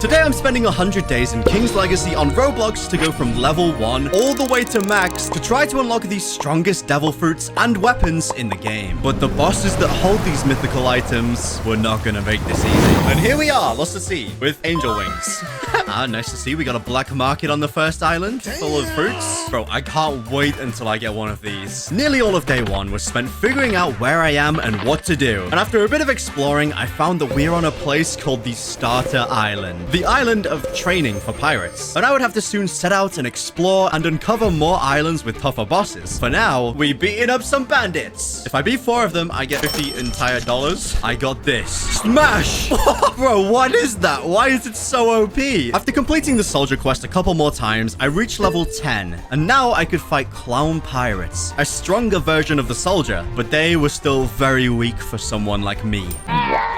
Today I'm spending 100 days in King's Legacy on Roblox to go from level 1 all the way to max to try to unlock the strongest devil fruits and weapons in the game. But the bosses that hold these mythical items were not gonna make this easy. And here we are, lost at sea with angel wings. Nice to see. We got a black market on the first island full of fruits. Bro, I can't wait until I get one of these. Nearly all of day one was spent figuring out where I am and what to do. And after a bit of exploring, I found that we're on a place called the Starter Island. The island of training for pirates. And I would have to soon set out and explore and uncover more islands with tougher bosses. For now, we beating up some bandits. If I beat 4 of them, I get 50 entire dollars. I got this. Smash! Bro, what is that? Why is it so OP? After completing the soldier quest a couple more times, I reached level 10. And now I could fight clown pirates. A stronger version of the soldier, but they were still very weak for someone like me.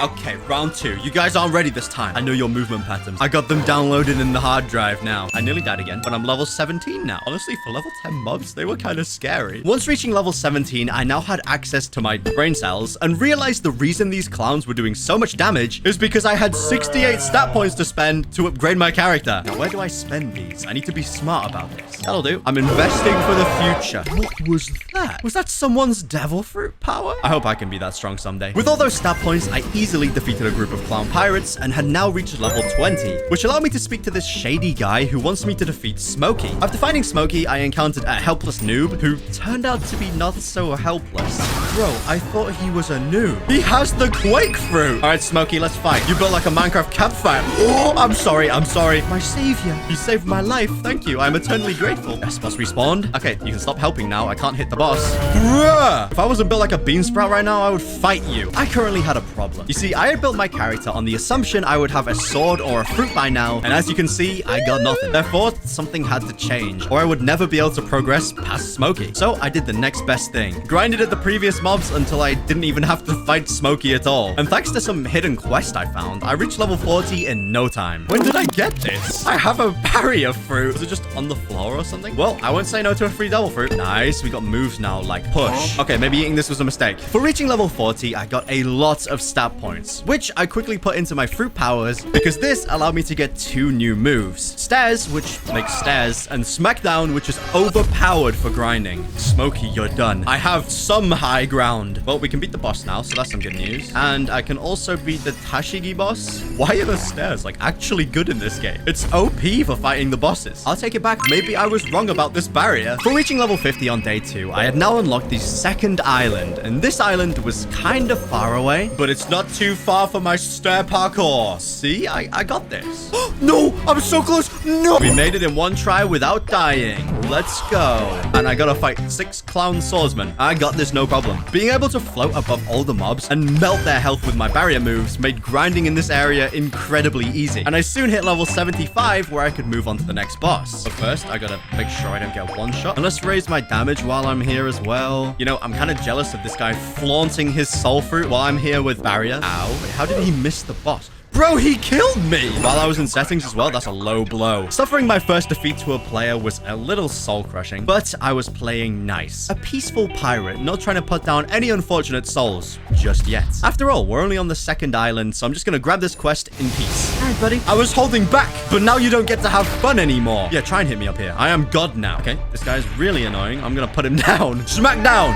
Okay, round 2. You guys aren't ready this time. I know your movement patterns. I got them downloaded in the hard drive now. I nearly died again, but I'm level 17 now. Honestly, for level 10 mobs, they were kind of scary. Once reaching level 17, I now had access to my brain cells and realized the reason these clowns were doing so much damage is because I had 68 stat points to spend to upgrade my character. Now, where do I spend these? I need to be smart about this. That'll do. I'm investing for the future. What was that? Was that someone's devil fruit power? I hope I can be that strong someday. With all those stat points, I easily defeated a group of clown pirates and had now reached level 20, which allowed me to speak to this shady guy who wants me to defeat Smokey. After finding Smokey, I encountered a helpless noob who turned out to be not so helpless. Bro, I thought he was a noob. He has the Quake fruit. All right, Smokey, let's fight. You built like a Minecraft campfire. Oh, I'm sorry. My savior. You saved my life. Thank you. I'm eternally grateful. Yes, boss respawned. Okay, you can stop helping now. I can't hit the boss. Bruh. If I wasn't built like a bean sprout right now, I would fight you. I currently had a problem. You see, I had built my character on the assumption I would have a sword or a fruit by now, and as you can see, I got nothing. Therefore, something had to change, or I would never be able to progress past Smokey. So I did the next best thing. Grinded at the previous mobs until I didn't even have to fight Smokey at all. And thanks to some hidden quest I found, I reached level 40 in no time. When did I get this? I have a barrier fruit. Is it just on the floor or something? Well, I won't say no to a free devil fruit. Nice, we got moves now, like push. Okay, maybe eating this was a mistake. For reaching level 40, I got a lot of stat points, which I quickly put into my fruit powers because this allowed me to get 2 new moves. Stairs, which makes stairs, and Smackdown, which is overpowered for grinding. Smokey, you're done. I have some high ground. Well, we can beat the boss now, so that's some good news. And I can also beat the Tashigi boss. Why are the stairs, like, actually good in this game? It's OP for fighting the bosses. I'll take it back. Maybe I was wrong about this barrier. For reaching level 50 on day 2, I had now unlocked the second island, and this island was kind of far away, but it's not too far for my stair parkour. See, I got this. No, I'm so close. No. We made it in one try without dying. Let's go. And I gotta fight 6 clown swordsmen. I got this, no problem. Being able to float above all the mobs and melt their health with my barrier moves made grinding in this area incredibly easy. And I soon hit level 75 where I could move on to the next boss. But first, I gotta make sure I don't get one shot. And let's raise my damage while I'm here as well. You know, I'm kind of jealous of this guy flaunting his soul fruit while I'm here with barrier. Ow. Wait, how did he miss the boss? Bro, he killed me! While I was in settings as well, that's a low blow. Suffering my first defeat to a player was a little soul-crushing, but I was playing nice. A peaceful pirate, not trying to put down any unfortunate souls just yet. After all, we're only on the second island, so I'm just gonna grab this quest in peace. All right, buddy. I was holding back, but now you don't get to have fun anymore. Yeah, try and hit me up here. I am God now. Okay, this guy's really annoying. I'm gonna put him down. Smack down!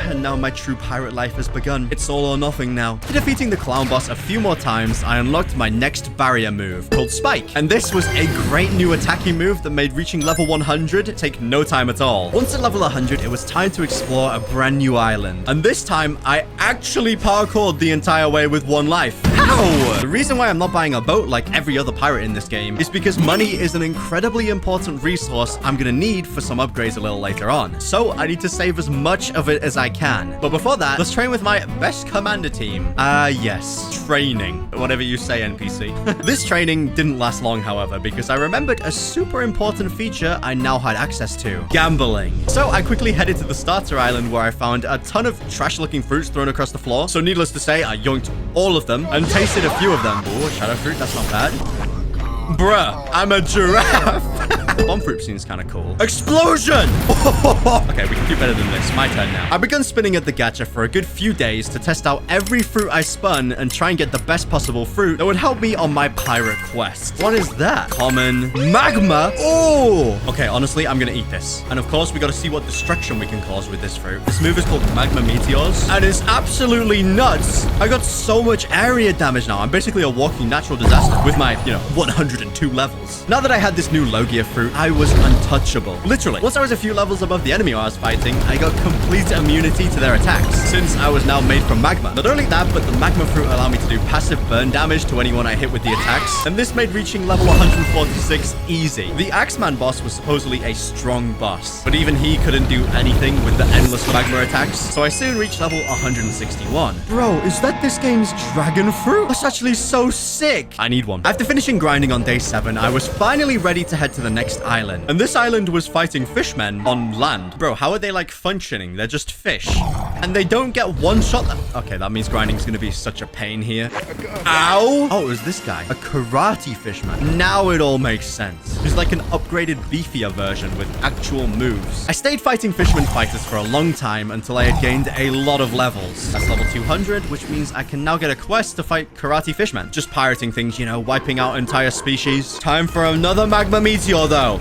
And now my true pirate life has begun. It's all or nothing now. After defeating the clown boss a few more times, I unlocked my next barrier move called Spike. And this was a great new attacking move that made reaching level 100 take no time at all. Once at level 100, it was time to explore a brand new island. And this time, I actually parkoured the entire way with 1 life. How? The reason why I'm not buying a boat like every other pirate in this game is because money is an incredibly important resource I'm gonna need for some upgrades a little later on. So I need to save as much of it as I can. But before that, let's train with my best commander team. Yes, training. Whatever you say, NPC. This training didn't last long, however, because I remembered a super important feature I now had access to. Gambling. So I quickly headed to the starter island where I found a ton of trash-looking fruits thrown across the floor. So needless to say, I yoinked all of them and tasted a few of them. Oh, shadow fruit, that's not bad. Bruh, I'm a giraffe. The bomb fruit seems kind of cool. Explosion! Okay, we can do better than this. My turn now. I begun spinning at the gacha for a good few days to test out every fruit I spun and try and get the best possible fruit that would help me on my pirate quest. What is that? Common. Magma? Oh! Okay, honestly, I'm gonna eat this. And of course, we gotta see what destruction we can cause with this fruit. This move is called Magma Meteors, and it's absolutely nuts. I got so much area damage now. I'm basically a walking natural disaster with my, 102 levels. Now that I had this new Logia fruit, I was untouchable. Literally. Once I was a few levels above the enemy I was fighting, I got complete immunity to their attacks, since I was now made from magma. Not only that, but the magma fruit allowed me to do passive burn damage to anyone I hit with the attacks, and this made reaching level 146 easy. The Axeman boss was supposedly a strong boss, but even he couldn't do anything with the endless magma attacks, so I soon reached level 161. Bro, is that this game's dragon fruit? That's actually so sick. I need one. After finishing grinding on day 7, I was finally ready to head to the next island, and this island was fighting fishmen on land. Bro, how are they like functioning? They're just fish, and they don't get one shot. Okay, that means grinding is gonna be such a pain here. Ow! Oh, it was this guy, a karate fishman. Now it all makes sense. He's like an upgraded, beefier version with actual moves. I stayed fighting fisherman fighters for a long time until I had gained a lot of levels. That's level 200, which means I can now get a quest to fight karate fishmen. Just pirating things, wiping out entire species. Time for another magma meteor, though.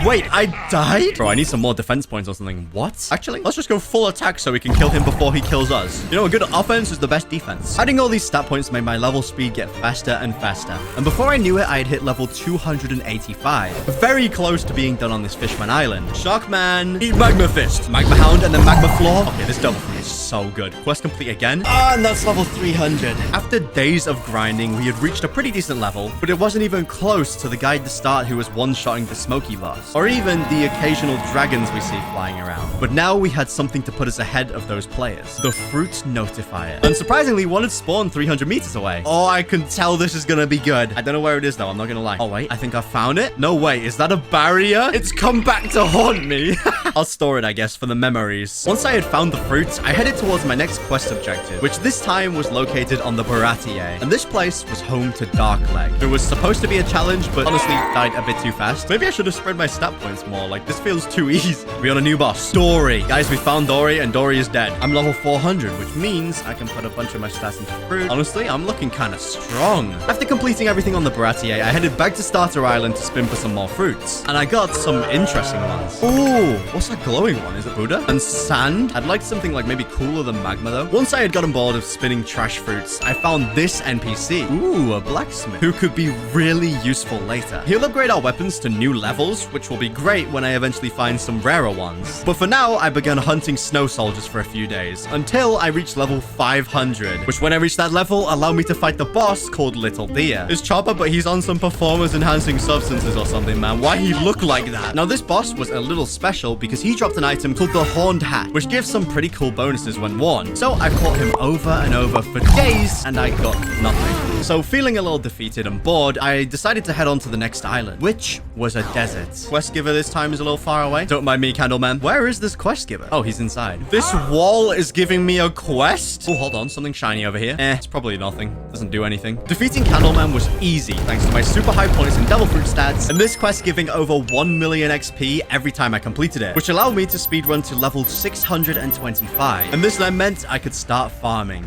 Wait, I died? Bro, I need some more defense points or something. What? Actually, let's just go full attack so we can kill him before he kills us. A good offense is the best defense. Adding all these stat points made my level speed get faster and faster. And before I knew it, I had hit level 285. Very close to being done on this Fishman Island. Sharkman, eat Magma Fist. Magma Hound and then Magma Floor. Okay, this double fruit is so good. Quest complete again. And that's level 300. After days of grinding, we had reached a pretty decent level, but it wasn't even close to the guy at the start who was one-shotting the Smoky boss, or even the occasional dragons we see flying around. But now we had something to put us ahead of those players. The Fruit Notifier. Unsurprisingly, one had spawned 300 meters away. Oh, I can tell this is gonna be good. I don't know where it is though, I'm not gonna lie. Oh wait, I think I found it. No way, is that a barrier? It's come back to haunt me. I'll store it, I guess, for the memories. Once I had found the fruit, I headed towards my next quest objective, which this time was located on the Baratie. And this place was home to Darkleg. It was supposed to be a challenge, but honestly died a bit too fast. Maybe I should have spread my stat points more. Like, this feels too easy. We on a new boss, Dory. Guys, we found Dory, and Dory is dead. I'm level 400, which means I can put a bunch of my stats into fruit. Honestly, I'm looking kind of strong. After completing everything on the Baratie, I headed back to Starter Island to spin for some more fruits. And I got some interesting ones. Ooh, what's that glowing one? Is it Buddha? And sand? I'd like something like maybe cooler than magma, though. Once I had gotten bored of spinning trash fruits, I found this NPC. Ooh, a blacksmith, who could be really useful later. He'll upgrade our weapons to new levels, which will be great when I eventually find some rarer ones. But for now, I began hunting snow soldiers for a few days, until I reached level 500, which when I reached that level, allowed me to fight the boss called Little Deer. It's Chopper, but he's on some performance-enhancing substances or something, man. Why he look like that? Now, this boss was a little special because he dropped an item called the Horned Hat, which gives some pretty cool bonuses when worn. So I fought him over and over for days, and I got nothing. So feeling a little defeated and bored, I decided to head on to the next island, which was a desert. Quest giver this time is a little far away. Don't mind me, Candleman. Where is this quest giver? Oh, he's inside. This wall is giving me a quest? Oh, hold on. Something shiny over here. It's probably nothing. Doesn't do anything. Defeating Candleman was easy, thanks to my super high points and devil fruit stats, and this quest giving over 1 million XP every time I completed it, which allowed me to speedrun to level 625. And this then meant I could start farming.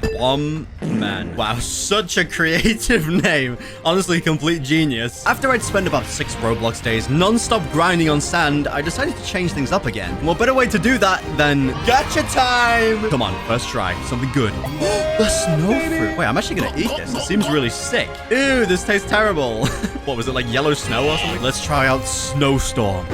Man. Wow, such a creative name. Honestly, complete genius. After I'd spent about 6 Roblox days non-stop grinding on sand, I decided to change things up again. And what better way to do that than gacha time? Come on, first try. Something good. The snow fruit. Wait, I'm actually gonna eat this. It seems really sick. Ew, this tastes terrible. What was it, like yellow snow or something? Let's try out Snowstorm.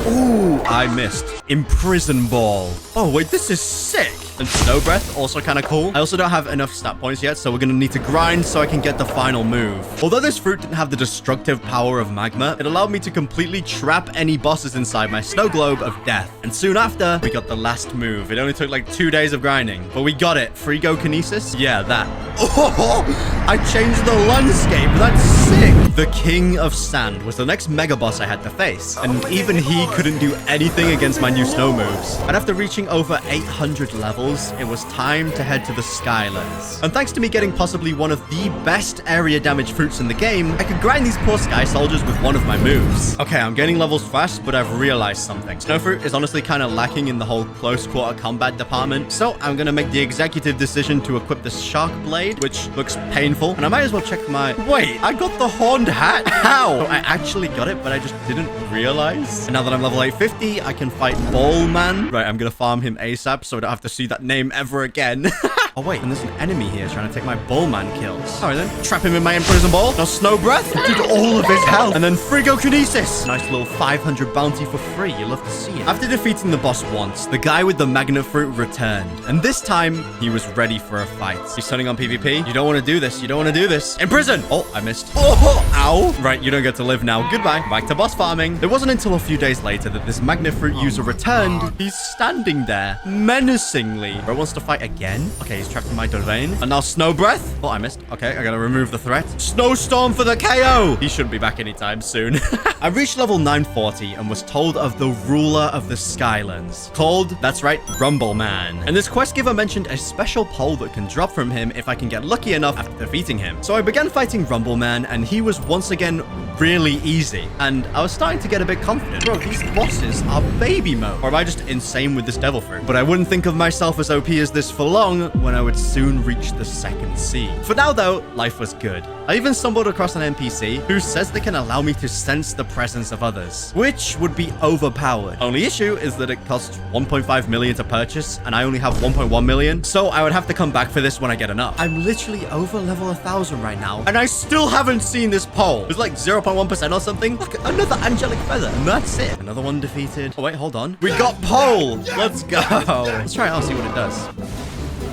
Ooh, I missed. Imprison Ball. Oh, wait, this is sick. And Snow Breath, also kind of cool. I also don't have enough stat points yet, so we're going to need to grind so I can get the final move. Although this fruit didn't have the destructive power of magma, it allowed me to completely trap any bosses inside my snow globe of death. And soon after, we got the last move. It only took like 2 days of grinding, but we got it. Frigo Kinesis? Yeah, that. Oh, I changed the landscape. That's sick. The King of Sand was the next mega boss I had to face, and even he couldn't do anything against my new snow moves. And after reaching over 800 levels, it was time to head to the Skylands. And thanks to me getting possibly one of the best area damage fruits in the game, I could grind these poor sky soldiers with one of my moves. Okay, I'm gaining levels fast, but I've realized something. Snowfruit is honestly kind of lacking in the whole close quarter combat department, so I'm gonna make the executive decision to equip the Shark Blade, which looks painful, and I might as well check my... Wait, I got the horned hat? How? Oh, I actually got it, but I just didn't realize. And now that I'm level 850, I can fight Ballman. Right, I'm gonna farm him ASAP so I don't have to see that name ever again. Oh, wait, and there's an enemy here trying to take my Ballman kills. All right, then. Trap him in my Imprison Ball. Now, Snow Breath. Did all of his health. And then Frigokinesis. Nice little 500 bounty for free. You love to see it. After defeating the boss once, the guy with the Magnet Fruit returned. And this time, he was ready for a fight. He's turning on PvP. You don't want to do this. You don't want to do this. Imprison. Oh, I missed. Oh, ow. Right, you don't get to live now. Goodbye. Back to boss farming. It wasn't until a few days later that this Magnet Fruit user returned. He's standing there menacingly. Bro wants to fight again? Okay, he's trapped in my domain. And now Snow Breath. Oh, I missed. Okay, I gotta remove the threat. Snowstorm for the KO. He shouldn't be back anytime soon. I reached level 940 and was told of the ruler of the Skylands, called, that's right, Rumble Man. And this quest giver mentioned a special pole that can drop from him if I can get lucky enough after defeating him. So I began fighting Rumble Man, and he was once again really easy. And I was starting to get a bit confident. Bro, these bosses are baby mode. Or am I just insane with this devil fruit? But I wouldn't think of myself as OP as this for long when I would soon reach the second sea. For now, though, life was good. I even stumbled across an NPC who says they can allow me to sense the presence of others, which would be overpowered. Only issue is that it costs 1.5 million to purchase, and I only have 1.1 million, so I would have to come back for this when I get enough. I'm literally over level 1,000 right now, and I still haven't seen this pole. It's like 0.1% or something. Look, another angelic feather, and that's it. Another one defeated. Oh, wait, hold on. We got pole. Let's go. Let's try it out, see what it does.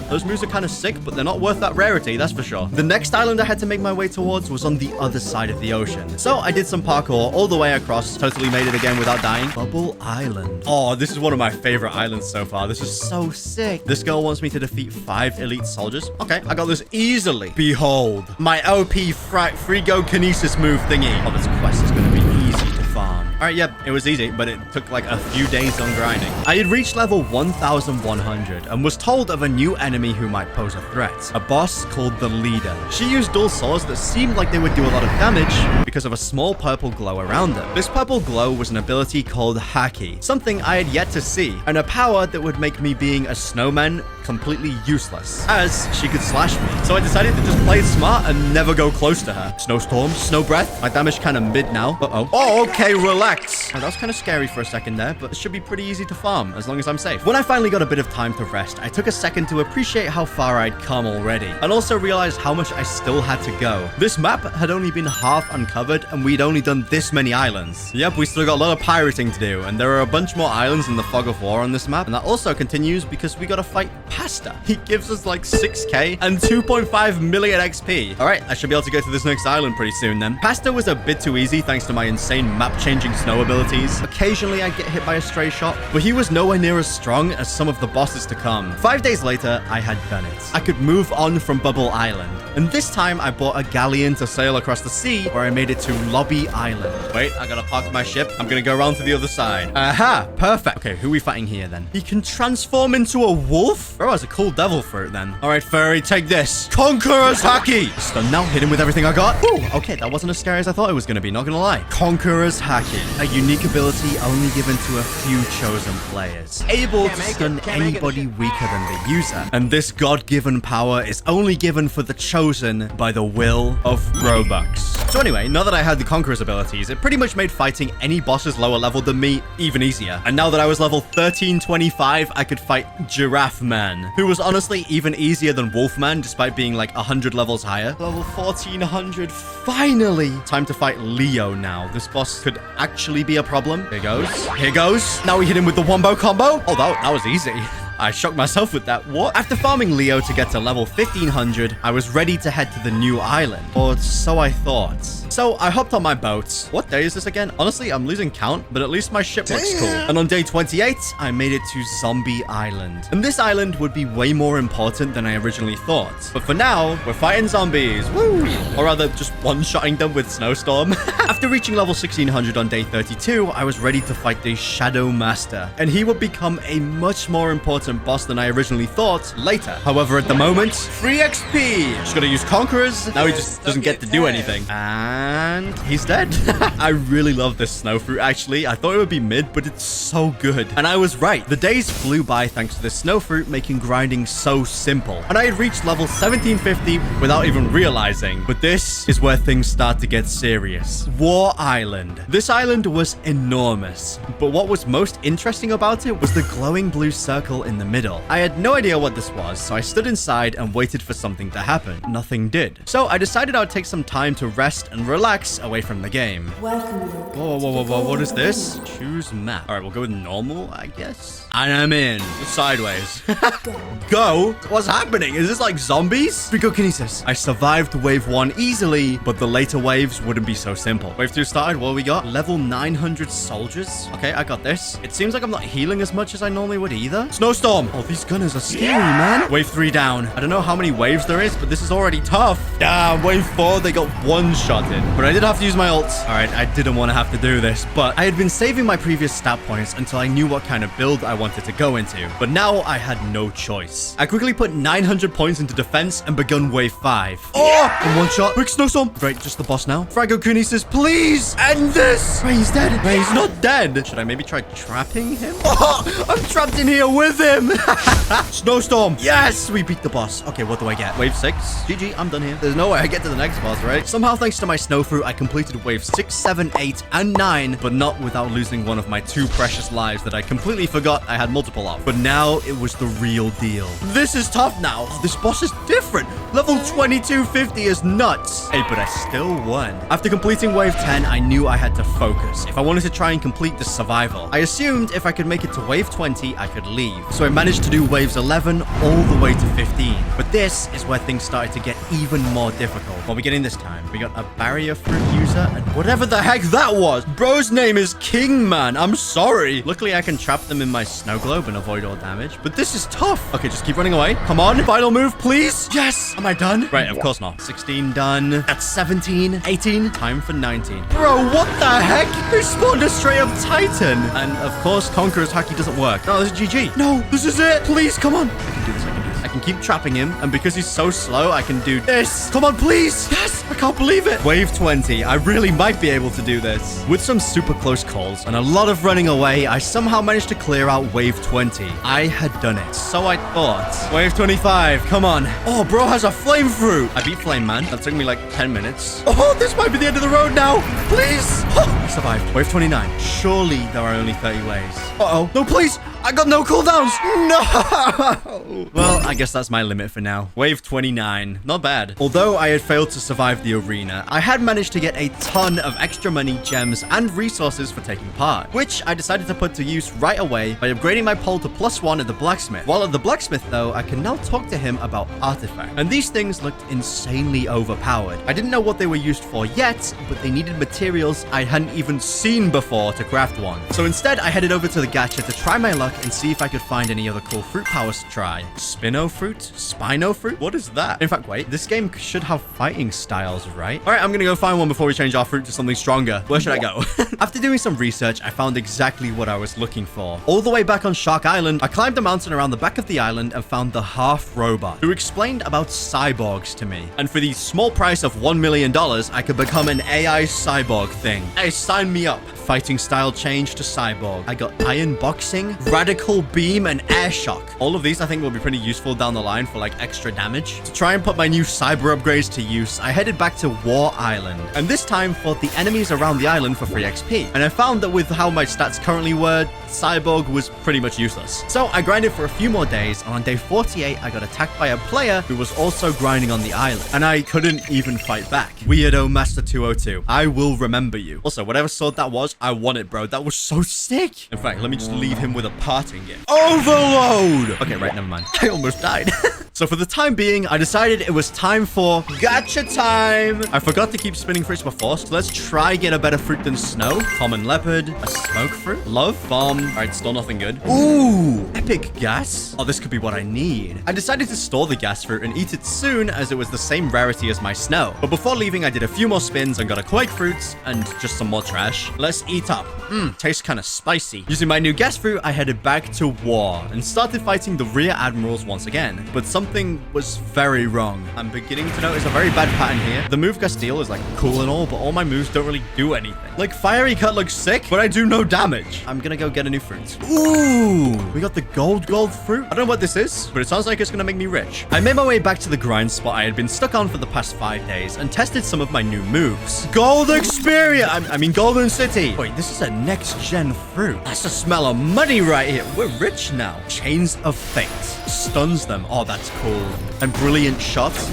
Those moves are kind of sick, but they're not worth that rarity, that's for sure. The next island I had to make my way towards was on the other side of the ocean. So I did some parkour all the way across, totally made it again without dying. Bubble Island. Oh, this is one of my favorite islands so far. This is so sick. This girl wants me to defeat 5 elite soldiers. Okay, I got this easily. Behold, my OP Frigokinesis move thingy. Oh, this quest is going to be easy to farm. All right, yep, it was easy, but it took like a few days on grinding. I had reached level 1100 and was told of a new enemy who might pose a threat. A boss called the Leader. She used dual swords that seemed like they would do a lot of damage because of a small purple glow around them. This purple glow was an ability called Haki, something I had yet to see, and a power that would make me being a snowman completely useless, as she could slash me. So I decided to just play it smart and never go close to her. Snowstorm, Snow Breath. My damage kind of mid now. Uh-oh. Oh, okay, relax. Oh, that was kind of scary for a second there, but it should be pretty easy to farm as long as I'm safe. When I finally got a bit of time to rest, I took a second to appreciate how far I'd come already, and also realized how much I still had to go. This map had only been half uncovered, and we'd only done this many islands. Yep, we still got a lot of pirating to do, and there are a bunch more islands in the Fog of War on this map, and that also continues because we gotta fight Pasta. He gives us like 6k and 2.5 million XP. All right, I should be able to go to this next island pretty soon then. Pasta was a bit too easy thanks to my insane map-changing snow abilities. Occasionally I'd get hit by a stray shot, but he was nowhere near as strong as some of the bosses to come. 5 days later, I had done it. I could move on from Bubble Island, and this time I bought a galleon to sail across the sea where I made it to Lobby Island. Wait, I gotta park my ship. I'm gonna go around to the other side. Aha, perfect. Okay, who are we fighting here then? He can transform into a wolf? Bro, that's a cool devil fruit then. All right, furry, take this. Conqueror's Haki. Stun now, hit him with everything I got. Ooh, okay, that wasn't as scary as I thought it was gonna be, not gonna lie. Conqueror's Haki, a unique ability only given to a few chosen players, able to stun anybody weaker than the user. And this god-given power is only given for the chosen by the will of Robux. So anyway, now that I had the Conqueror's abilities, it pretty much made fighting any bosses lower level than me even easier. And now that I was level 1325, I could fight Giraffe Man, who was honestly even easier than Wolfman despite being like 100 levels higher. Level 1400, finally! Time to fight Leo now. This boss could actually be a problem. Here goes. Here goes. Now we hit him with the wombo combo. Oh, that was easy. I shocked myself with that. What? After farming Leo to get to level 1500, I was ready to head to the new island. Or so I thought. So I hopped on my boat. What day is this again? Honestly, I'm losing count, but at least my ship looks cool. And on day 28, I made it to Zombie Island. And this island would be way more important than I originally thought. But for now, we're fighting zombies. Woo! Or rather, just one-shotting them with Snowstorm. After reaching level 1600 on day 32, I was ready to fight the Shadow Master. And he would become a much more important boss than I originally thought later. However, at the moment, free XP. Just gotta use Conquerors. Now he just doesn't get to do anything. And he's dead. I really love this snow fruit, actually. I thought it would be mid, but it's so good. And I was right. The days flew by thanks to this snow fruit, making grinding so simple. And I had reached level 1750 without even realizing. But this is where things start to get serious. War Island. This island was enormous. But what was most interesting about it was the glowing blue circle in the middle. I had no idea what this was, so I stood inside and waited for something to happen. Nothing did. So I decided I would take some time to rest and relax away from the game. Whoa, what is this? Choose map. All right, we'll go with normal, I guess. And I'm in. Sideways. Go? What's happening? Is this like zombies? Freakokinesis. I survived wave 1 easily, but the later waves wouldn't be so simple. Wave 2 started. What we got? Level 900 soldiers. Okay, I got this. It seems like I'm not healing as much as I normally would either. Snowstorm. Oh, these gunners are scary, man. Wave 3 down. I don't know how many waves there is, but this is already tough. Damn, wave 4, they got one-shotted. But I did have to use my ult. All right, I didn't want to have to do this, but I had been saving my previous stat points until I knew what kind of build I wanted to go into. But now I had no choice. I quickly put 900 points into defense and begun wave 5. Oh! In one shot. Quick Snowstorm. Right, just the boss now. Freakokinesis, please end this. Right, he's dead. Right, he's not dead. Should I maybe try trapping him? Oh, I'm trapped in here with him. Snowstorm. Yes, we beat the boss. Okay, what do I get? Wave 6. GG, I'm done here. There's no way I get to the next boss, right? Somehow, thanks to my snow fruit, I completed wave 6, 7, 8, and 9, but not without losing one of my 2 precious lives that I completely forgot I had multiple of. But now it was the real deal. This is tough now. Oh, this boss is different. Level 2250 is nuts. Hey, but I still won. After completing wave 10, I knew I had to focus if I wanted to try and complete the survival. I assumed if I could make it to wave 20, I could leave. So I managed to do waves 11 all the way to 15. But this is where things started to get even more difficult. What are we getting this time? We got a barrier fruit user and whatever the heck that was. Bro's name is King, man. I'm sorry. Luckily, I can trap them in my snow globe and avoid all damage. But this is tough. Okay, just keep running away. Come on. Final move, please. Yes. Am I done? Right, of course not. 16 done. That's 17. 18. Time for 19. Bro, what the heck? They spawned a straight up Titan. And of course, Conqueror's Haki doesn't work. No, this is GG. No, this is it. Please, come on. I can do this. I can keep trapping him, and because he's so slow, I can do this. Come on, please. Yes, I can't believe it. Wave 20. I really might be able to do this. With some super close calls and a lot of running away, I somehow managed to clear out wave 20. I had done it. So I thought. Wave 25. Come on. Oh, bro has a flame fruit. I beat Flame Man. That took me like 10 minutes. Oh, this might be the end of the road now. Please. Oh, I survived. Wave 29. Surely there are only 30 waves. Uh-oh. No, please. I got no cooldowns. No. Well, I guess that's my limit for now. Wave 29. Not bad. Although I had failed to survive the arena, I had managed to get a ton of extra money, gems, and resources for taking part, which I decided to put to use right away by upgrading my pole to +1 at the blacksmith. While at the blacksmith, though, I can now talk to him about artifacts. And these things looked insanely overpowered. I didn't know what they were used for yet, but they needed materials I hadn't even seen before to craft one. So instead, I headed over to the gacha to try my luck and see if I could find any other cool fruit powers to try. Spino fruit? Spino fruit? What is that? In fact, wait, this game should have fighting styles, right? All right, I'm gonna go find one before we change our fruit to something stronger. Where should I go? After doing some research, I found exactly what I was looking for. All the way back on Shark Island, I climbed a mountain around the back of the island and found the half robot, who explained about cyborgs to me. And for the small price of $1 million, I could become an AI cyborg thing. Hey, sign me up. Fighting style change to cyborg. I got iron boxing, radical beam, and air shock. All of these I think will be pretty useful down the line for like extra damage. To try and put my new cyber upgrades to use, I headed back to War Island, and this time fought the enemies around the island for free XP. And I found that with how my stats currently were, cyborg was pretty much useless. So I grinded for a few more days, and on day 48 I got attacked by a player who was also grinding on the island, and I couldn't even fight back. Weirdo Master 202, I will remember you. Also, whatever sword that was was. I want it, bro. That was so sick. In fact, let me just leave him with a parting gift. Overload! Okay, right, never mind. I almost died. So for the time being, I decided it was time for gacha time. I forgot to keep spinning fruits before, so let's try get a better fruit than snow. Common leopard, a smoke fruit, love, bomb. All right, still nothing good. Ooh, epic gas. Oh, this could be what I need. I decided to store the gas fruit and eat it soon as it was the same rarity as my snow. But before leaving, I did a few more spins and got a quake fruit and just some more trash. Let's eat up. Tastes kind of spicy. Using my new gas fruit, I headed back to war and started fighting the rear admirals once again. But something was very wrong. I'm beginning to notice a very bad pattern here. The move Castile is like cool and all, but all my moves don't really do anything. Like Fiery Cut looks sick, but I do no damage. I'm gonna go get a new fruit. Ooh, we got the gold fruit. I don't know what this is, but it sounds like it's gonna make me rich. I made my way back to the grind spot I had been stuck on for the past 5 days and tested some of my new moves. Gold Experience! I mean Golden City. Wait, this is a next-gen fruit. That's the smell of money right here. We're rich now. Chains of Fate. Stuns them. Oh, that's cool. And Brilliant Shots.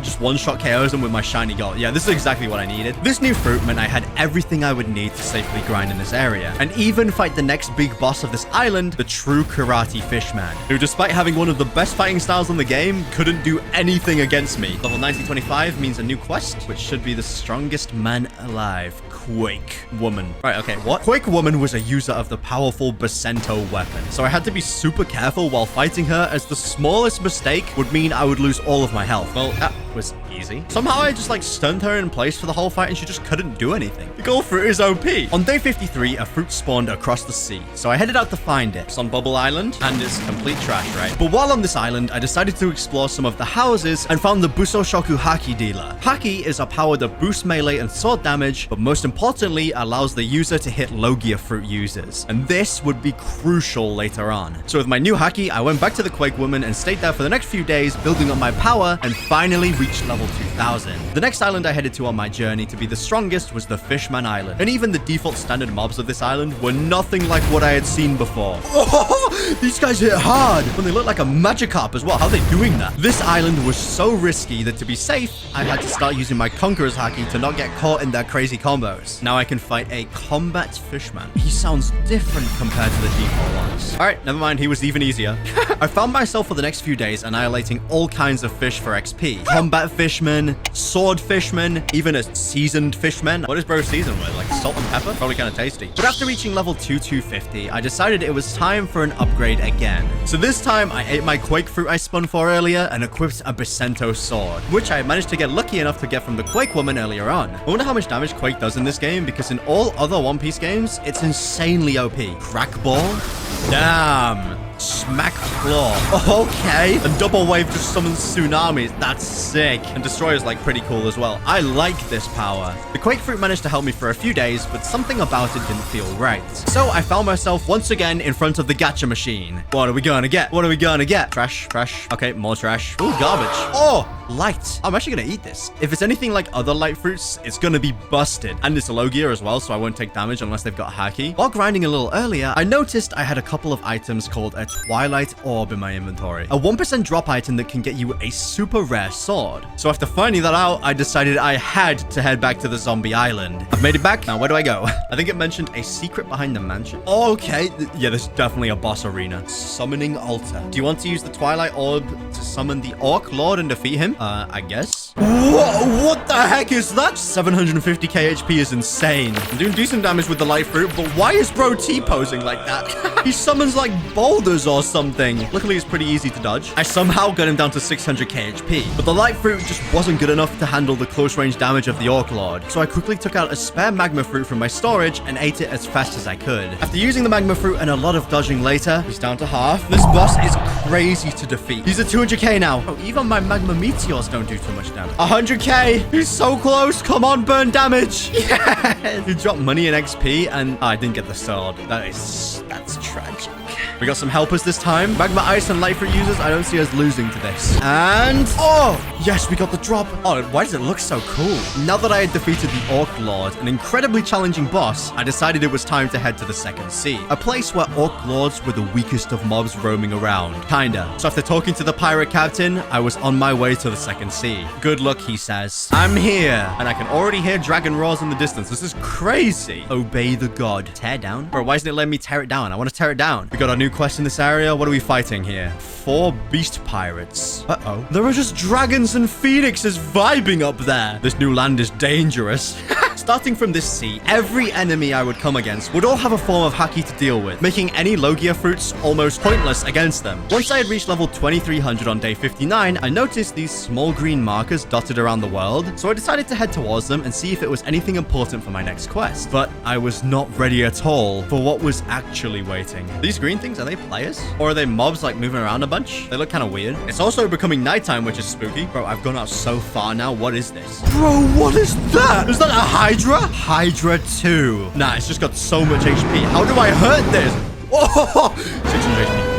Just one-shot KOs them with my shiny gold. Yeah, this is exactly what I needed. This new fruit meant I had everything I would need to safely grind in this area, and even fight the next big boss of this island, the true Karate Fishman, who despite having one of the best fighting styles in the game, couldn't do anything against me. Level 1925 means a new quest, which should be the strongest man alive. Quake Woman. Right, okay, what? Quake Woman was a user of the powerful Basento weapon, so I had to be super careful while fighting her, as the smallest mistake would mean I would lose all of my health. Well, that was easy. Somehow I just like stunned her in place for the whole fight and she just couldn't do anything. The gold fruit is OP. On day 53, a fruit spawned across the sea, so I headed out to find it. It's on Bubble Island and it's complete trash, right? But while on this island, I decided to explore some of the houses and found the Busoshoku Haki dealer. Haki is a power that boosts melee and sword damage, but most importantly, allows the user to hit Logia fruit users. And this would be crucial later on. So with my new Haki, I went back to the Quake Woman and stayed there for the next few days, building up my power and finally reached level 2000. The next island I headed to on my journey to be the strongest was the Fishman Island. And even the default standard mobs of this island were nothing like what I had seen before. Oh, these guys hit hard. When they look like a Magikarp as well. How are they doing that? This island was so risky that to be safe, I had to start using my Conqueror's Haki to not get caught in their crazy combos. Now I can fight a combat Fishman. He sounds different compared to the default ones. All right, never mind. He was even easier. I found myself for the next few days annihilating all kinds of fish for XP. Combat Fishman, Sword Fishman, even a seasoned Fishman. What is bro seasoned with? Like salt and pepper? Probably kind of tasty. But after reaching level 250, I decided it was time for an upgrade again. So this time I ate my Quake fruit I spun for earlier and equipped a Basento sword, which I managed to get lucky enough to get from the Quake Woman earlier on. I wonder how much damage Quake does in this game, because in all other One Piece games, it's insanely OP. Crack Ball? Damn. Smack Claw. Okay. And Double Wave just summons tsunamis. That's sick. And Destroyer's like pretty cool as well. I like this power. The Quake Fruit managed to help me for a few days, but something about it didn't feel right. So I found myself once again in front of the gacha machine. What are we gonna get? What are we gonna get? Trash, trash. Okay, more trash. Ooh, garbage. Oh, light. I'm actually gonna eat this. If it's anything like other light fruits, it's gonna be busted. And it's a Logia as well, so I won't take damage unless they've got Haki. While grinding a little earlier, I noticed I had a couple of items called a Twilight Orb in my inventory. A 1% drop item that can get you a super rare sword. So after finding that out, I decided I had to head back to the zombie island. I've made it back. Now, where do I go? I think it mentioned a secret behind the mansion. Oh, okay. Yeah, there's definitely a boss arena. Summoning altar. Do you want to use the Twilight Orb to summon the Orc Lord and defeat him? I guess. What the heck is that? 750k HP is insane. I'm doing decent damage with the light fruit, but why is bro T-posing like that? He summons like boulders or something. Luckily, it's pretty easy to dodge. I somehow got him down to 600k HP, but the light fruit just wasn't good enough to handle the close range damage of the Orc Lord. So I quickly took out a spare magma fruit from my storage and ate it as fast as I could. After using the magma fruit and a lot of dodging later, he's down to half. This boss is crazy to defeat. He's at 200k now. Oh, even my magma meteors don't do too much damage. 100k. He's so close. Come on, burn damage. Yes. He dropped money and XP and I didn't get the sword. That's tragic. We got some helpers this time. Magma Ice and Light Fruit users, I don't see us losing to this. And, oh, yes, we got the drop. Oh, why does it look so cool? Now that I had defeated the Orc Lord, an incredibly challenging boss, I decided it was time to head to the Second Sea, a place where Orc Lords were the weakest of mobs roaming around. Kinda. So after talking to the pirate captain, I was on my way to the Second Sea. Good luck, he says. I'm here, and I can already hear dragon roars in the distance. This is crazy. Obey the god. Tear down? Bro, why isn't it letting me tear it down? I want to tear it down. We got a new quest in this area. What are we fighting here? 4 beast pirates. Uh-oh. There are just dragons and phoenixes vibing up there. This new land is dangerous. Starting from this sea, every enemy I would come against would all have a form of haki to deal with, making any Logia fruits almost pointless against them. Once I had reached level 2300 on day 59, I noticed these small green markers dotted around the world, so I decided to head towards them and see if it was anything important for my next quest. But I was not ready at all for what was actually waiting. These green things, are they players? Or are they mobs like moving around a bunch? They look kind of weird. It's also becoming nighttime, which is spooky. Bro, I've gone out so far now. What is this? Bro, what is that? Is that a Hydra? Hydra 2. Nah, it's just got so much HP. How do I hurt this? Oh, 600 HP.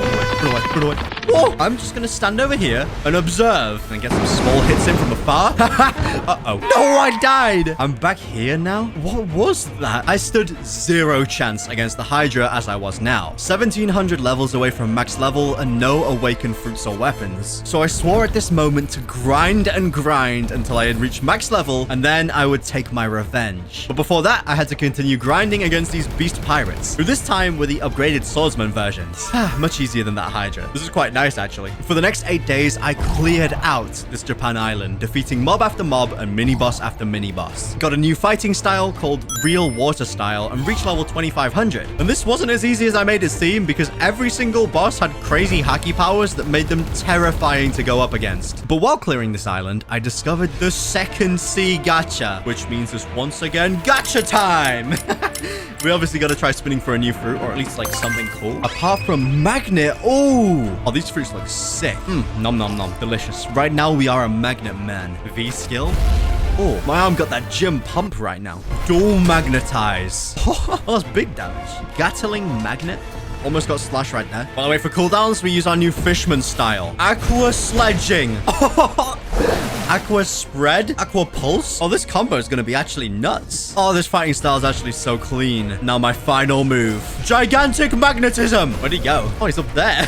Put away. Oh, I'm just gonna stand over here and observe and get some small hits in from afar. Uh-oh. No, I died. I'm back here now. What was that? I stood 0 chance against the Hydra as I was now. 1700 levels away from max level and no awakened fruits or weapons. So I swore at this moment to grind and grind until I had reached max level, and then I would take my revenge. But before that, I had to continue grinding against these beast pirates, who this time were the upgraded swordsman versions. Much easier than that Hydra. This is quite nice, actually. For the next 8 days, I cleared out this Japan island, defeating mob after mob and mini-boss after mini-boss. Got a new fighting style called Real Water Style and reached level 2500. And this wasn't as easy as I made it seem, because every single boss had crazy haki powers that made them terrifying to go up against. But while clearing this island, I discovered the Second Sea gacha, which means it's once again gacha time! We obviously got to try spinning for a new fruit, or at least like something cool. Apart from magnet. Oh, these fruits look sick. Nom nom nom. Delicious. Right now we are a magnet man. V skill. Oh, my arm got that gym pump right now. Dual magnetize. Oh, that's big damage. Gatling magnet. Almost got slash right there. While I wait for cooldowns, we use our new Fishman style. Aqua sledging. Aqua spread. Aqua pulse. Oh, this combo is going to be actually nuts. Oh, this fighting style is actually so clean. Now my final move. Gigantic magnetism. Where'd he go? Oh, he's up there.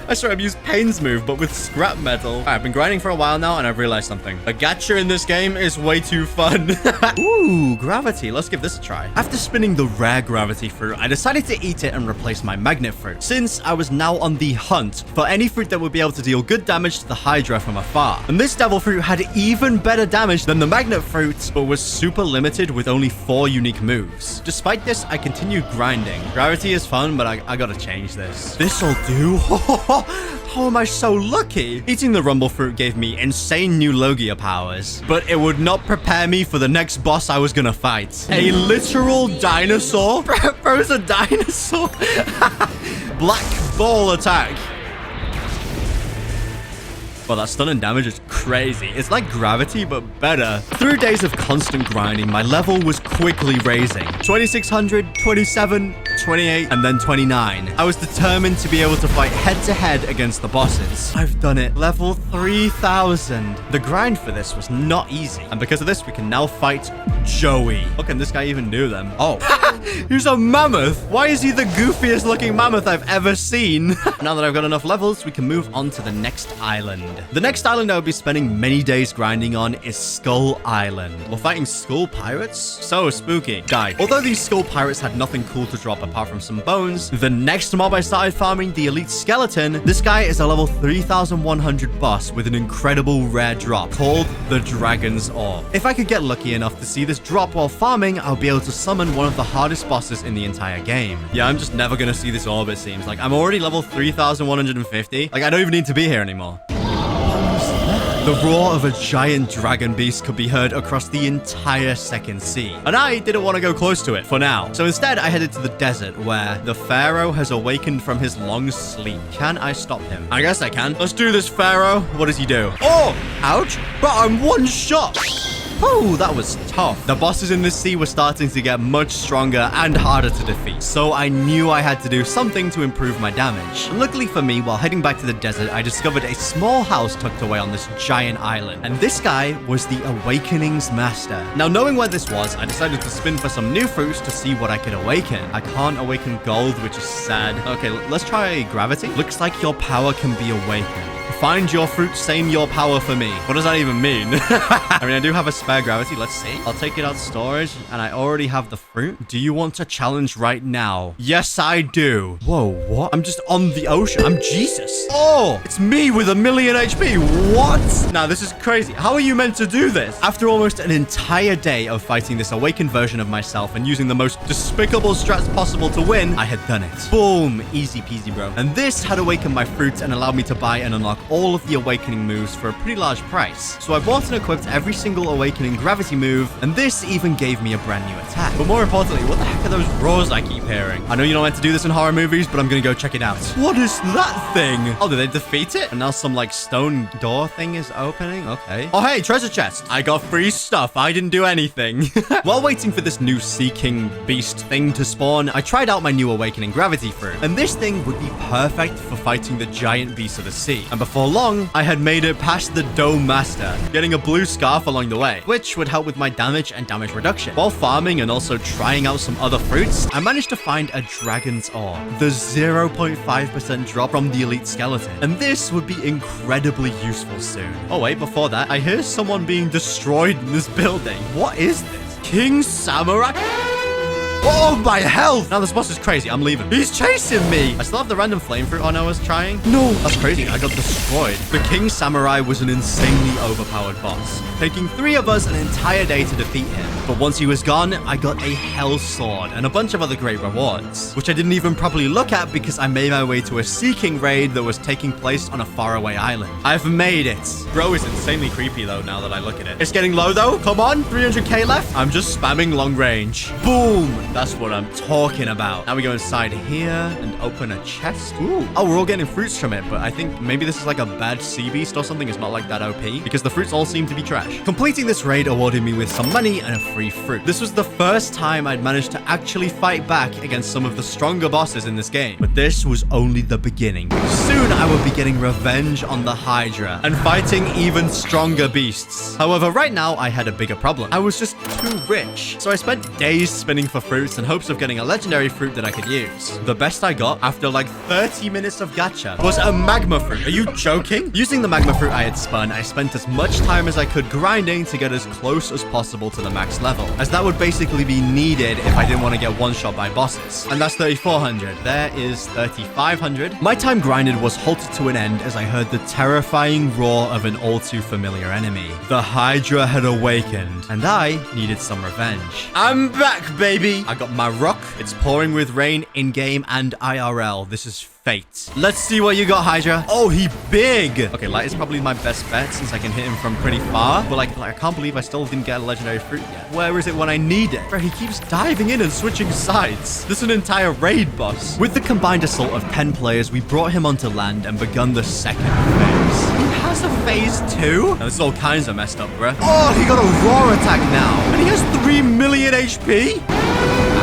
I swear I've used Pain's move, but with scrap metal. All right, I've been grinding for a while now, and I've realized something. A gacha in this game is way too fun. Ooh, gravity. Let's give this a try. After spinning the rare gravity fruit, I decided to eat it and replace my magnet fruit, since I was now on the hunt for any fruit that would be able to deal good damage to the Hydra from afar. And this devil fruit had even better damage than the magnet fruit, but was super limited with only 4 unique moves. Despite this, I continued grinding. Gravity is fun, but I gotta change this. This'll do. How am I so lucky? Eating the rumble fruit gave me insane new Logia powers, but it would not prepare me for the next boss I was gonna fight. A literal dinosaur? Bro's a dinosaur? Black ball attack. Well, that stun and damage is crazy. It's like gravity, but better. Through days of constant grinding, my level was quickly raising. 2600, 27, 28, and then 29. I was determined to be able to fight head-to-head against the bosses. I've done it. Level 3000. The grind for this was not easy. And because of this, we can now fight Joey. What can this guy even do then? Oh, he's a mammoth. Why is he the goofiest looking mammoth I've ever seen? Now that I've got enough levels, we can move on to the next island. The next island I will be spending many days grinding on is Skull Island. We're fighting skull pirates? So spooky. Die. Although these skull pirates had nothing cool to drop apart from some bones, the next mob I started farming, the elite skeleton, this guy is a level 3100 boss with an incredible rare drop called the Dragon's Orb. If I could get lucky enough to see this drop while farming, I'll be able to summon one of the hardest bosses in the entire game. Yeah, I'm just never gonna see this orb, it seems. Like, I'm already level 3150. Like, I don't even need to be here anymore. The roar of a giant dragon beast could be heard across the entire Second Sea. And I didn't want to go close to it for now. So instead, I headed to the desert where the Pharaoh has awakened from his long sleep. Can I stop him? I guess I can. Let's do this, Pharaoh. What does he do? Oh, ouch. But I'm one shot. Oh, that was tough. The bosses in this sea were starting to get much stronger and harder to defeat, so I knew I had to do something to improve my damage. And luckily for me, while heading back to the desert, I discovered a small house tucked away on this giant island. And this guy was the Awakening's master. Now, knowing where this was, I decided to spin for some new fruits to see what I could awaken. I can't awaken gold, which is sad. Okay, let's try gravity. Looks like your power can be awakened. Find your fruit, same your power for me. What does that even mean? I mean, I do have a spare gravity. Let's see. I'll take it out of storage, and I already have the fruit. Do you want to challenge right now? Yes, I do. Whoa, what? I'm just on the ocean. I'm Jesus. Oh, it's me with 1,000,000 HP. What? Now, this is crazy. How are you meant to do this? After almost an entire day of fighting this awakened version of myself and using the most despicable strats possible to win, I had done it. Boom. Easy peasy, bro. And this had awakened my fruits and allowed me to buy and unlock all of the awakening moves for a pretty large price. So I bought and equipped every single awakening gravity move, and this even gave me a brand new attack. But more importantly, what the heck are those roars I keep hearing? I know you're not meant to do this in horror movies, but I'm gonna go check it out. What is that thing? Oh, did they defeat it? And now some like stone door thing is opening? Okay. Oh, hey, treasure chest. I got free stuff. I didn't do anything. While waiting for this new Sea King beast thing to spawn, I tried out my new awakening gravity fruit. And this thing would be perfect for fighting the giant beasts of the sea. And before long, I had made it past the Dome Master, getting a blue scarf along the way, which would help with my damage and damage reduction. While farming and also trying out some other fruits, I managed to find a Dragon's Ore, the 0.5% drop from the Elite Skeleton, and this would be incredibly useful soon. Oh wait, before that, I hear someone being destroyed in this building. What is this? King Samurai? Oh, my health! Now this boss is crazy. I'm leaving. He's chasing me. I still have the random flame fruit on I was trying. No, that's crazy. I got destroyed. The King Samurai was an insanely overpowered boss, taking 3 of us an entire day to defeat him. But once he was gone, I got a Hell Sword and a bunch of other great rewards, which I didn't even properly look at because I made my way to a Sea King raid that was taking place on a faraway island. I've made it. Bro is insanely creepy though now that I look at it. It's getting low though. Come on, 300k left. I'm just spamming long range. Boom. That's what I'm talking about. Now we go inside here and open a chest. Ooh. Oh, we're all getting fruits from it, but I think maybe this is like a bad sea beast or something. It's not like that OP because the fruits all seem to be trash. Completing this raid awarded me with some money and a free fruit. This was the first time I'd managed to actually fight back against some of the stronger bosses in this game. But this was only the beginning. Soon I would be getting revenge on the Hydra and fighting even stronger beasts. However, right now I had a bigger problem. I was just too rich. So I spent days spinning for fruits in hopes of getting a legendary fruit that I could use. The best I got after like 30 minutes of gacha was a magma fruit. Are you joking? Using the magma fruit I had spun, I spent as much time as I could grinding to get as close as possible to the max level, as that would basically be needed if I didn't want to get one shot by bosses. And that's 3,400. There is 3,500. My time grinded was halted to an end as I heard the terrifying roar of an all too familiar enemy. The Hydra had awakened, and I needed some revenge. I'm back, baby! I got my rock. It's pouring with rain in-game and IRL. This is fate. Let's see what you got, Hydra. Oh, he big. Okay, light is probably my best bet since I can hit him from pretty far. But like I can't believe I still didn't get a legendary fruit yet. Where is it when I need it? Bro, he keeps diving in and switching sides. This is an entire raid boss. With the combined assault of 10 players, we brought him onto land and begun the second phase. He has a phase 2? Now, this is all kinds of messed up, bruh. Oh, he got a raw attack now. And he has 3,000,000 HP?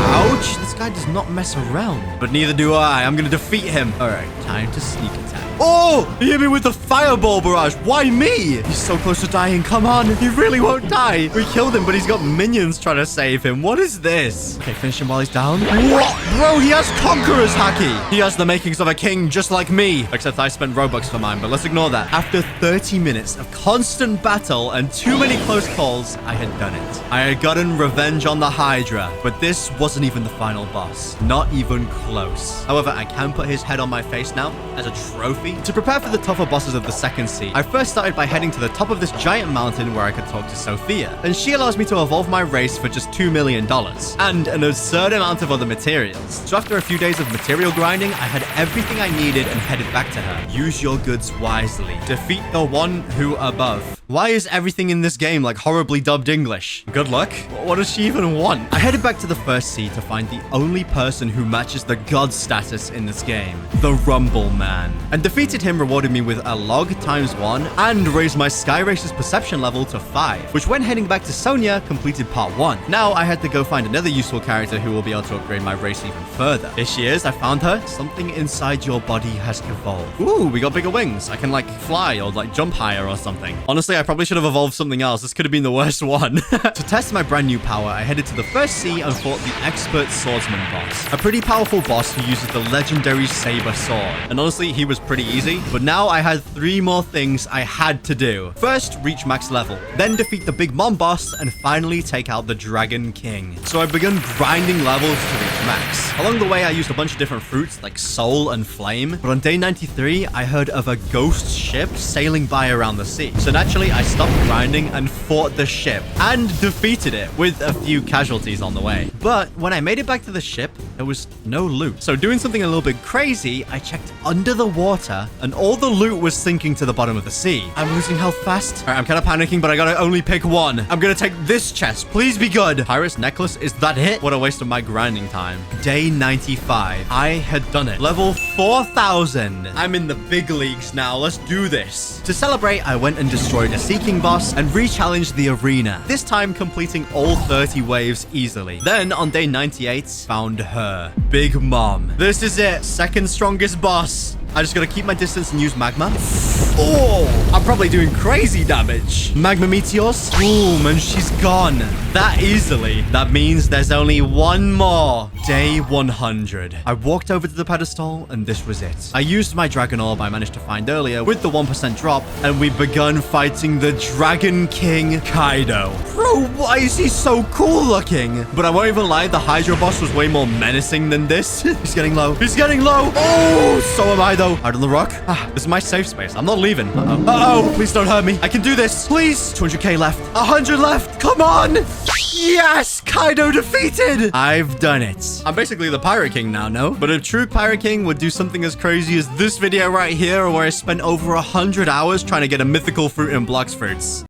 Ouch, this guy does not mess around. But neither do I. I'm gonna defeat him. All right, time to sneak attack. Oh, he hit me with the fireball barrage. Why me? He's so close to dying. Come on, he really won't die. We killed him, but he's got minions trying to save him. What is this? Okay, finish him while he's down. What? Bro, he has Conqueror's Haki. He has the makings of a king just like me. Except I spent Robux for mine, but let's ignore that. After 30 minutes of constant battle and too many close calls, I had done it. I had gotten revenge on the Hydra, but this wasn't even the final boss. Not even close. However, I can put his head on my face now as a trophy. To prepare for the tougher bosses of the second sea, I first started by heading to the top of this giant mountain where I could talk to Sophia, and she allows me to evolve my race for just $2 million, and an absurd amount of other materials. So after a few days of material grinding, I had everything I needed and headed back to her. Use your goods wisely. Defeat the one who above. Why is everything in this game like horribly dubbed English? Good luck. What does she even want? I headed back to the first sea to find the only person who matches the god status in this game, the Rumble Man. And defeated him rewarded me with a log ×1 and raised my Sky Racer's perception level to 5, which when heading back to Sonia completed part 1. Now I had to go find another useful character who will be able to upgrade my race even further. Here she is, I found her. Something inside your body has evolved. Ooh, we got bigger wings. I can like fly or like jump higher or something. Honestly, I probably should have evolved something else. This could have been the worst one. To test my brand new power, I headed to the first sea and fought the expert swordsman boss. A pretty powerful boss who uses the legendary saber sword. And honestly, he was pretty easy. But now I had 3 more things I had to do. First, reach max level. Then defeat the Big Mom boss and finally take out the Dragon King. So I began grinding levels to reach max. Along the way, I used a bunch of different fruits like soul and flame. But on day 93, I heard of a ghost ship sailing by around the sea. So naturally, I stopped grinding and fought the ship and defeated it with a few casualties on the way. But when I made it back to the ship, there was no loot. So doing something a little bit crazy, I checked under the water and all the loot was sinking to the bottom of the sea. I'm losing health fast. All right, I'm kind of panicking, but I gotta only pick one. I'm gonna take this chest. Please be good. Pirate's necklace, is that it? What a waste of my grinding time. Day 95. I had done it. Level 4000. I'm in the big leagues now. Let's do this. To celebrate, I went and destroyed a Sea King boss and re-challenged the arena. This time completing all 30 waves easily. Then on day 98, found her. Big Mom. This is it. Second strongest boss. I just gotta keep my distance and use magma. Oh, I'm probably doing crazy damage. Magma meteors. Boom, and she's gone. That easily. That means there's only one more. Day 100. I walked over to the pedestal, and this was it. I used my dragon orb I managed to find earlier with the 1% drop, and we begun fighting the Dragon King Kaido. Bro, why is he so cool looking? But I won't even lie, the Hydro boss was way more menacing than this. He's getting low. He's getting low. Oh, so am I though. Out on the rock. This is my safe space. I'm not leaving. Uh-oh. Please don't hurt me. I can do this. Please. 200k left. 100 left. Come on. Yes! Kaido defeated! I've done it. I'm basically the Pirate King now, no? But a true Pirate King would do something as crazy as this video right here where I spent over 100 hours trying to get a mythical fruit in Blox Fruits.